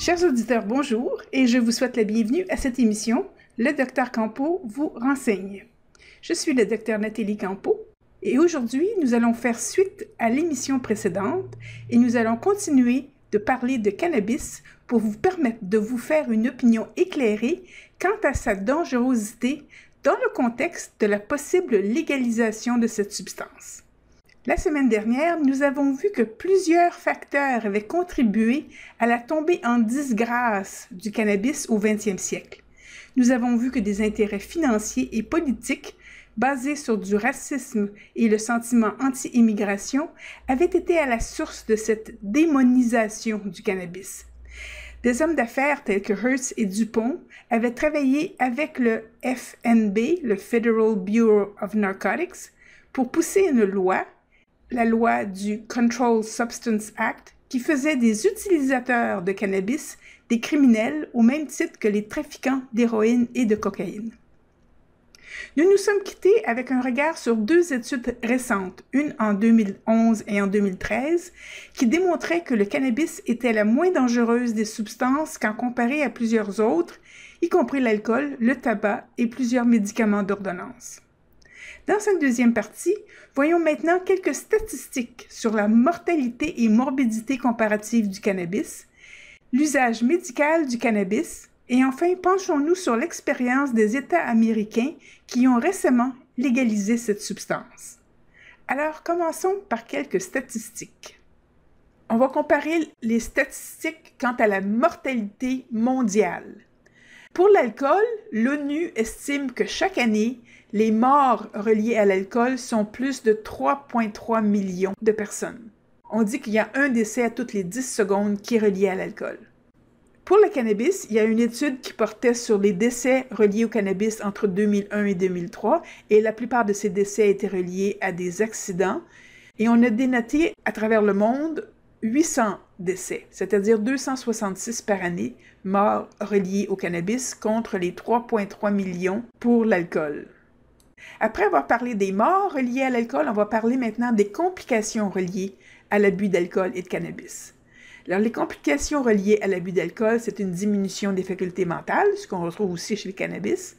Chers auditeurs, bonjour et je vous souhaite la bienvenue à cette émission « Le Dr Campo vous renseigne ». Je suis le Dr Nathalie Campo et aujourd'hui, nous allons faire suite à l'émission précédente et nous allons continuer de parler de cannabis pour vous permettre de vous faire une opinion éclairée quant à sa dangerosité dans le contexte de la possible légalisation de cette substance. La semaine dernière, nous avons vu que plusieurs facteurs avaient contribué à la tombée en disgrâce du cannabis au 20e siècle. Nous avons vu que des intérêts financiers et politiques basés sur du racisme et le sentiment anti-immigration avaient été à la source de cette démonisation du cannabis. Des hommes d'affaires tels que Hearst et Dupont avaient travaillé avec le FNB, le Federal Bureau of Narcotics, pour pousser une loi, la loi du Controlled Substance Act, qui faisait des utilisateurs de cannabis des criminels au même titre que les trafiquants d'héroïne et de cocaïne. Nous nous sommes quittés avec un regard sur deux études récentes, une en 2011 et en 2013, qui démontraient que le cannabis était la moins dangereuse des substances quand comparé à plusieurs autres, y compris l'alcool, le tabac et plusieurs médicaments d'ordonnance. Dans cette deuxième partie, voyons maintenant quelques statistiques sur la mortalité et morbidité comparative du cannabis, l'usage médical du cannabis, et enfin penchons-nous sur l'expérience des États américains qui ont récemment légalisé cette substance. Alors commençons par quelques statistiques. On va comparer les statistiques quant à la mortalité mondiale. Pour l'alcool, l'ONU estime que chaque année, les morts reliées à l'alcool sont plus de 3,3 millions de personnes. On dit qu'il y a un décès à toutes les 10 secondes qui est relié à l'alcool. Pour le cannabis, il y a une étude qui portait sur les décès reliés au cannabis entre 2001 et 2003 et la plupart de ces décès étaient reliés à des accidents. Et on a dénoté à travers le monde 800 décès, c'est-à-dire 266 par année morts reliés au cannabis contre les 3,3 millions pour l'alcool. Après avoir parlé des morts reliées à l'alcool, on va parler maintenant des complications reliées à l'abus d'alcool et de cannabis. Alors, les complications reliées à l'abus d'alcool, c'est une diminution des facultés mentales, ce qu'on retrouve aussi chez le cannabis.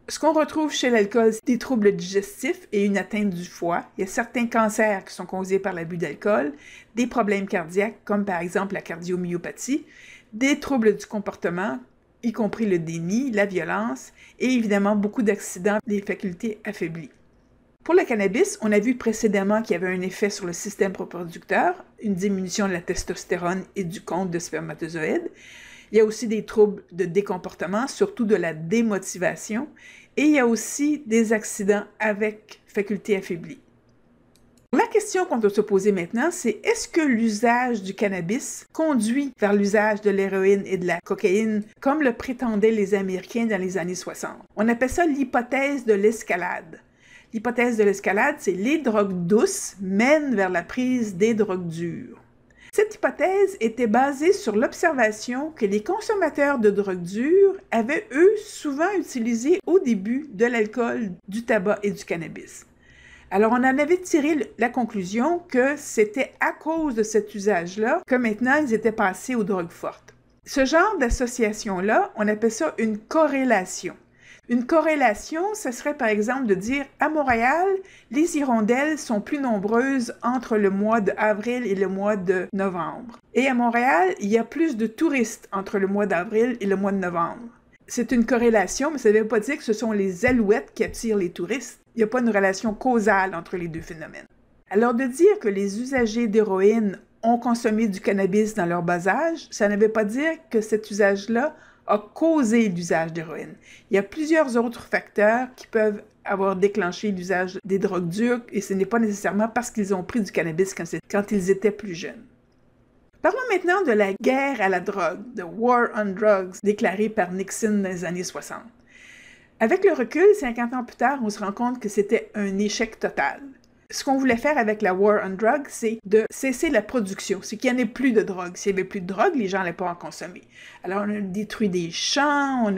Ce qu'on retrouve chez l'alcool, c'est des troubles digestifs et une atteinte du foie. Il y a certains cancers qui sont causés par l'abus d'alcool, des problèmes cardiaques, comme par exemple la cardiomyopathie, des troubles du comportement, y compris le déni, la violence, et évidemment beaucoup d'accidents des facultés affaiblies. Pour le cannabis, on a vu précédemment qu'il y avait un effet sur le système reproducteur, une diminution de la testostérone et du compte de spermatozoïdes. Il y a aussi des troubles de décomportement, surtout de la démotivation, et il y a aussi des accidents avec facultés affaiblies. La question qu'on doit se poser maintenant, c'est est-ce que l'usage du cannabis conduit vers l'usage de l'héroïne et de la cocaïne, comme le prétendaient les Américains dans les années 60? On appelle ça l'hypothèse de l'escalade. L'hypothèse de l'escalade, c'est les drogues douces mènent vers la prise des drogues dures. Cette hypothèse était basée sur l'observation que les consommateurs de drogues dures avaient, eux, souvent utilisé au début de l'alcool, du tabac et du cannabis. Alors, on en avait tiré la conclusion que c'était à cause de cet usage-là que maintenant, ils étaient passés aux drogues fortes. Ce genre d'association-là, on appelle ça une corrélation. Une corrélation, ce serait par exemple de dire à Montréal, les hirondelles sont plus nombreuses entre le mois d'avril et le mois de novembre. Et à Montréal, il y a plus de touristes entre le mois d'avril et le mois de novembre. C'est une corrélation, mais ça ne veut pas dire que ce sont les alouettes qui attirent les touristes. Il n'y a pas une relation causale entre les deux phénomènes. Alors de dire que les usagers d'héroïne ont consommé du cannabis dans leur bas âge, ça ne veut pas dire que cet usage-là a causé l'usage d'héroïne. Il y a plusieurs autres facteurs qui peuvent avoir déclenché l'usage des drogues dures et ce n'est pas nécessairement parce qu'ils ont pris du cannabis quand ils étaient plus jeunes. Parlons maintenant de la guerre à la drogue, the War on Drugs, déclarée par Nixon dans les années 60. Avec le recul, 50 ans plus tard, on se rend compte que c'était un échec total. Ce qu'on voulait faire avec la War on Drugs, c'est de cesser la production, c'est qu'il n'y en ait plus de drogue. S'il n'y avait plus de drogue, les gens n'allaient pas en consommer. Alors, on a détruit des champs,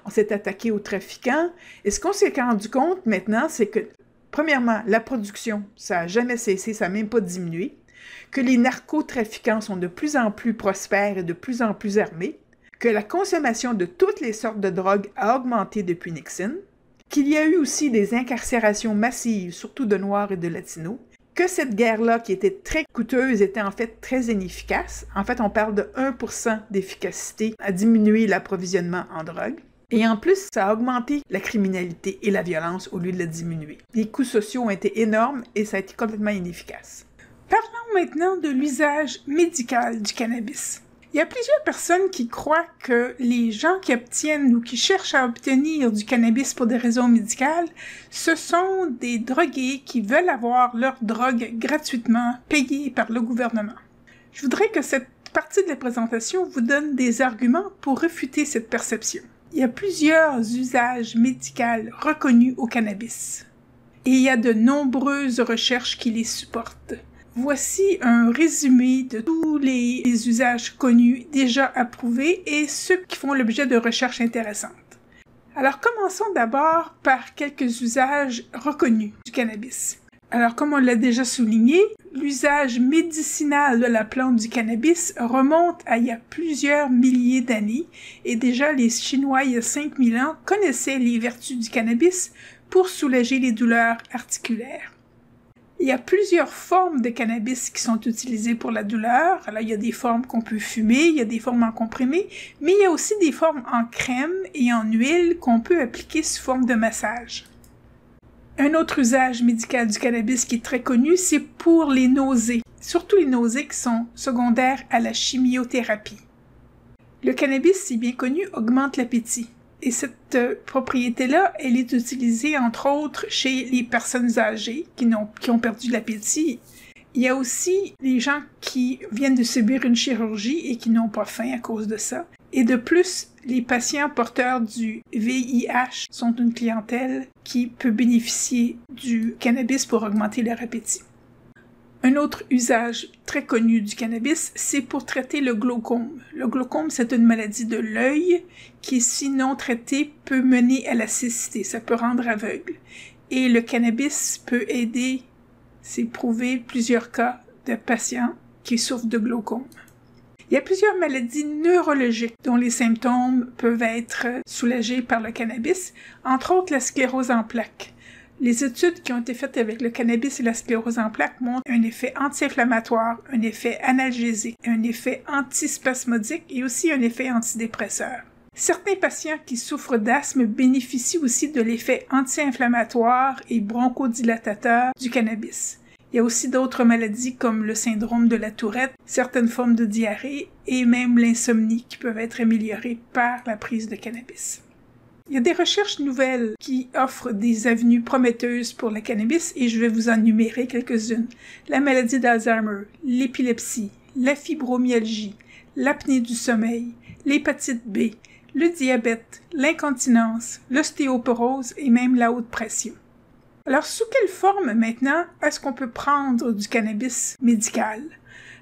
on s'est attaqué aux trafiquants. Et ce qu'on s'est rendu compte maintenant, c'est que, premièrement, la production, ça n'a jamais cessé, ça n'a même pas diminué. que les narcotrafiquants sont de plus en plus prospères et de plus en plus armés, que la consommation de toutes les sortes de drogues a augmenté depuis Nixon, qu'il y a eu aussi des incarcérations massives, surtout de Noirs et de Latinos, que cette guerre-là, qui était très coûteuse, était en fait très inefficace. En fait, on parle de 1% d'efficacité à diminuer l'approvisionnement en drogue. Et en plus, ça a augmenté la criminalité et la violence au lieu de la diminuer. Les coûts sociaux ont été énormes et ça a été complètement inefficace. Parlons maintenant de l'usage médical du cannabis. Il y a plusieurs personnes qui croient que les gens qui obtiennent ou qui cherchent à obtenir du cannabis pour des raisons médicales, ce sont des drogués qui veulent avoir leur drogue gratuitement payée par le gouvernement. Je voudrais que cette partie de la présentation vous donne des arguments pour réfuter cette perception. Il y a plusieurs usages médicaux reconnus au cannabis et il y a de nombreuses recherches qui les supportent. Voici un résumé de tous les usages connus déjà approuvés et ceux qui font l'objet de recherches intéressantes. Alors commençons d'abord par quelques usages reconnus du cannabis. Alors comme on l'a déjà souligné, l'usage médicinal de la plante du cannabis remonte à il y a plusieurs milliers d'années et déjà les Chinois il y a 5000 ans connaissaient les vertus du cannabis pour soulager les douleurs articulaires. Il y a plusieurs formes de cannabis qui sont utilisées pour la douleur. Alors, il y a des formes qu'on peut fumer, il y a des formes en comprimé, mais il y a aussi des formes en crème et en huile qu'on peut appliquer sous forme de massage. Un autre usage médical du cannabis qui est très connu, c'est pour les nausées, surtout les nausées qui sont secondaires à la chimiothérapie. Le cannabis, c'est bien connu, augmente l'appétit. Et cette propriété-là, elle est utilisée entre autres chez les personnes âgées qui ont perdu l'appétit. Il y a aussi les gens qui viennent de subir une chirurgie et qui n'ont pas faim à cause de ça. Et de plus, les patients porteurs du VIH sont une clientèle qui peut bénéficier du cannabis pour augmenter leur appétit. Un autre usage très connu du cannabis, c'est pour traiter le glaucome. Le glaucome, c'est une maladie de l'œil qui, si non traitée, peut mener à la cécité. Ça peut rendre aveugle. Et le cannabis peut aider, c'est prouvé, plusieurs cas de patients qui souffrent de glaucome. Il y a plusieurs maladies neurologiques dont les symptômes peuvent être soulagés par le cannabis, entre autres la sclérose en plaques. Les études qui ont été faites avec le cannabis et la sclérose en plaques montrent un effet anti-inflammatoire, un effet analgésique, un effet antispasmodique et aussi un effet antidépresseur. Certains patients qui souffrent d'asthme bénéficient aussi de l'effet anti-inflammatoire et bronchodilatateur du cannabis. Il y a aussi d'autres maladies comme le syndrome de la Tourette, certaines formes de diarrhée et même l'insomnie qui peuvent être améliorées par la prise de cannabis. Il y a des recherches nouvelles qui offrent des avenues prometteuses pour le cannabis et je vais vous en numérer quelques-unes. La maladie d'Alzheimer, l'épilepsie, la fibromyalgie, l'apnée du sommeil, l'hépatite B, le diabète, l'incontinence, l'ostéoporose et même la haute pression. Alors, sous quelle forme maintenant est-ce qu'on peut prendre du cannabis médical?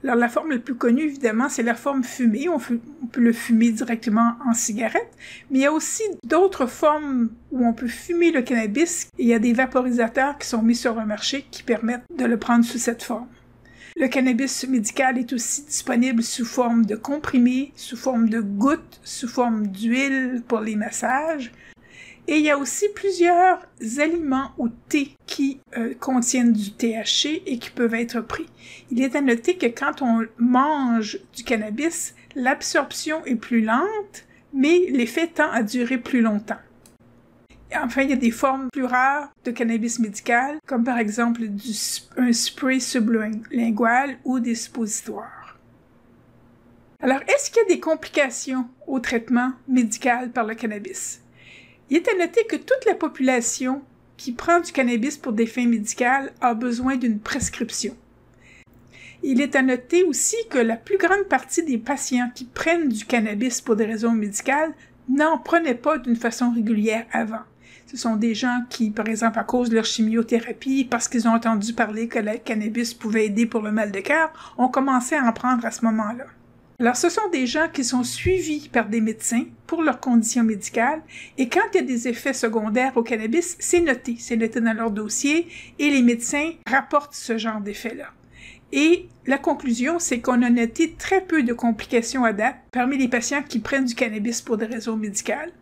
Alors, la forme la plus connue, évidemment, c'est la forme fumée. On peut le fumer directement en cigarette, mais il y a aussi d'autres formes où on peut fumer le cannabis et il y a des vaporisateurs qui sont mis sur le marché qui permettent de le prendre sous cette forme. Le cannabis médical est aussi disponible sous forme de comprimés, sous forme de gouttes, sous forme d'huile pour les massages. Et il y a aussi plusieurs aliments ou thés qui contiennent du THC et qui peuvent être pris. Il est à noter que quand on mange du cannabis, l'absorption est plus lente, mais l'effet tend à durer plus longtemps. Enfin, il y a des formes plus rares de cannabis médical, comme par exemple un spray sublingual ou des suppositoires. Alors, est-ce qu'il y a des complications au traitement médical par le cannabis? Il est à noter que toute la population qui prend du cannabis pour des fins médicales a besoin d'une prescription. Il est à noter aussi que la plus grande partie des patients qui prennent du cannabis pour des raisons médicales n'en prenaient pas d'une façon régulière avant. Ce sont des gens qui, par exemple, à cause de leur chimiothérapie, parce qu'ils ont entendu parler que le cannabis pouvait aider pour le mal de cœur, ont commencé à en prendre à ce moment-là. Alors, ce sont des gens qui sont suivis par des médecins pour leurs conditions médicales et quand il y a des effets secondaires au cannabis, c'est noté dans leur dossier et les médecins rapportent ce genre d'effets-là. Et la conclusion, c'est qu'on a noté très peu de complications à date parmi les patients qui prennent du cannabis pour des raisons médicales.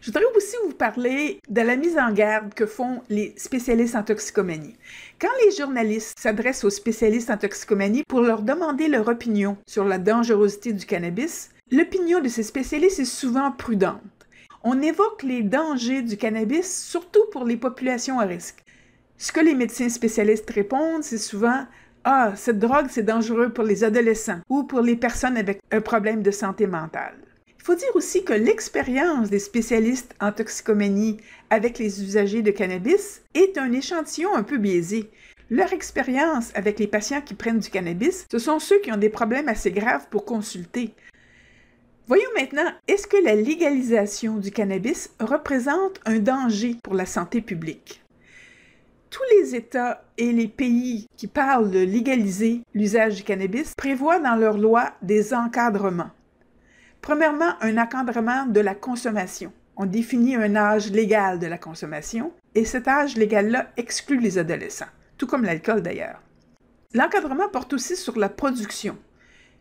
Je voudrais aussi vous parler de la mise en garde que font les spécialistes en toxicomanie. Quand les journalistes s'adressent aux spécialistes en toxicomanie pour leur demander leur opinion sur la dangerosité du cannabis, l'opinion de ces spécialistes est souvent prudente. On évoque les dangers du cannabis, surtout pour les populations à risque. Ce que les médecins spécialistes répondent, c'est souvent « Ah, cette drogue, c'est dangereux pour les adolescents ou pour les personnes avec un problème de santé mentale. » Il faut dire aussi que l'expérience des spécialistes en toxicomanie avec les usagers de cannabis est un échantillon un peu biaisé. Leur expérience avec les patients qui prennent du cannabis, ce sont ceux qui ont des problèmes assez graves pour consulter. Voyons maintenant, est-ce que la légalisation du cannabis représente un danger pour la santé publique? Tous les États et les pays qui parlent de légaliser l'usage du cannabis prévoient dans leurs lois des encadrements. Premièrement, un encadrement de la consommation. On définit un âge légal de la consommation et cet âge légal-là exclut les adolescents, tout comme l'alcool d'ailleurs. L'encadrement porte aussi sur la production.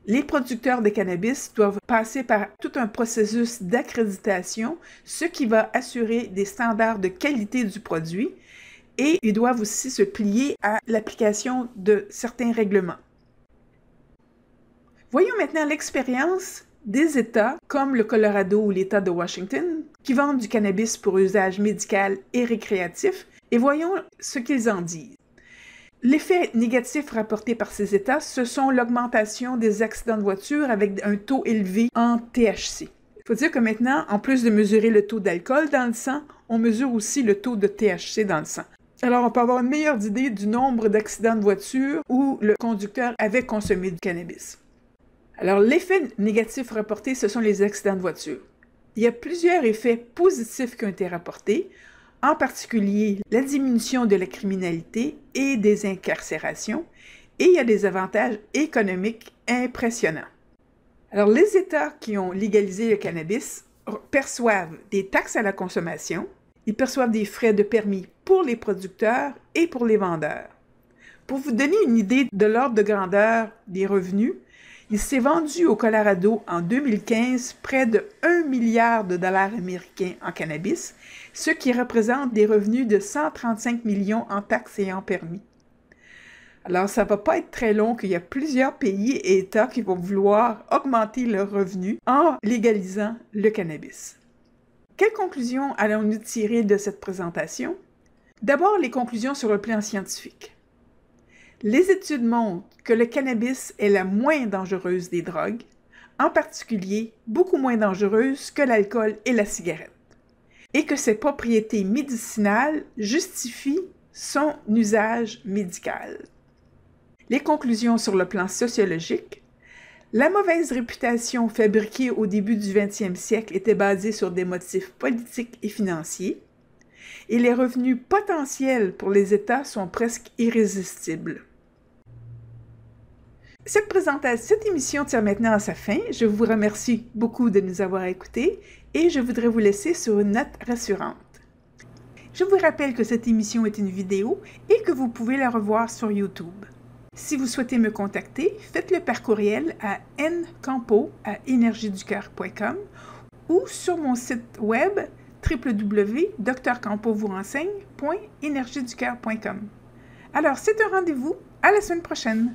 Les producteurs de cannabis doivent passer par tout un processus d'accréditation, ce qui va assurer des standards de qualité du produit et ils doivent aussi se plier à l'application de certains règlements. Voyons maintenant l'expérience des États comme le Colorado ou l'État de Washington qui vendent du cannabis pour usage médical et récréatif et voyons ce qu'ils en disent. L'effet négatif rapporté par ces États, ce sont l'augmentation des accidents de voiture avec un taux élevé en THC. Il faut dire que maintenant, en plus de mesurer le taux d'alcool dans le sang, on mesure aussi le taux de THC dans le sang. Alors, on peut avoir une meilleure idée du nombre d'accidents de voiture où le conducteur avait consommé du cannabis. Alors, l'effet négatif rapporté, ce sont les accidents de voiture. Il y a plusieurs effets positifs qui ont été rapportés, en particulier la diminution de la criminalité et des incarcérations, et il y a des avantages économiques impressionnants. Alors, les États qui ont légalisé le cannabis perçoivent des taxes à la consommation, ils perçoivent des frais de permis pour les producteurs et pour les vendeurs. Pour vous donner une idée de l'ordre de grandeur des revenus, il s'est vendu au Colorado en 2015 près de 1 milliard de dollars américains en cannabis, ce qui représente des revenus de 135 millions en taxes et en permis. Alors, ça ne va pas être très long qu'il y a plusieurs pays et États qui vont vouloir augmenter leurs revenus en légalisant le cannabis. Quelles conclusions allons-nous tirer de cette présentation? D'abord, les conclusions sur le plan scientifique. Les études montrent que le cannabis est la moins dangereuse des drogues, en particulier beaucoup moins dangereuse que l'alcool et la cigarette, et que ses propriétés médicinales justifient son usage médical. Les conclusions sur le plan sociologique. La mauvaise réputation fabriquée au début du 20e siècle était basée sur des motifs politiques et financiers, et les revenus potentiels pour les États sont presque irrésistibles. Cette émission tire maintenant à sa fin. Je vous remercie beaucoup de nous avoir écoutés et je voudrais vous laisser sur une note rassurante. Je vous rappelle que cette émission est une vidéo et que vous pouvez la revoir sur YouTube. Si vous souhaitez me contacter, faites-le par courriel à ncampo@energieducoeur.com ou sur mon site web www.drcampovoursenseigne.energieducoeur.com. Alors, c'est un rendez-vous. À la semaine prochaine!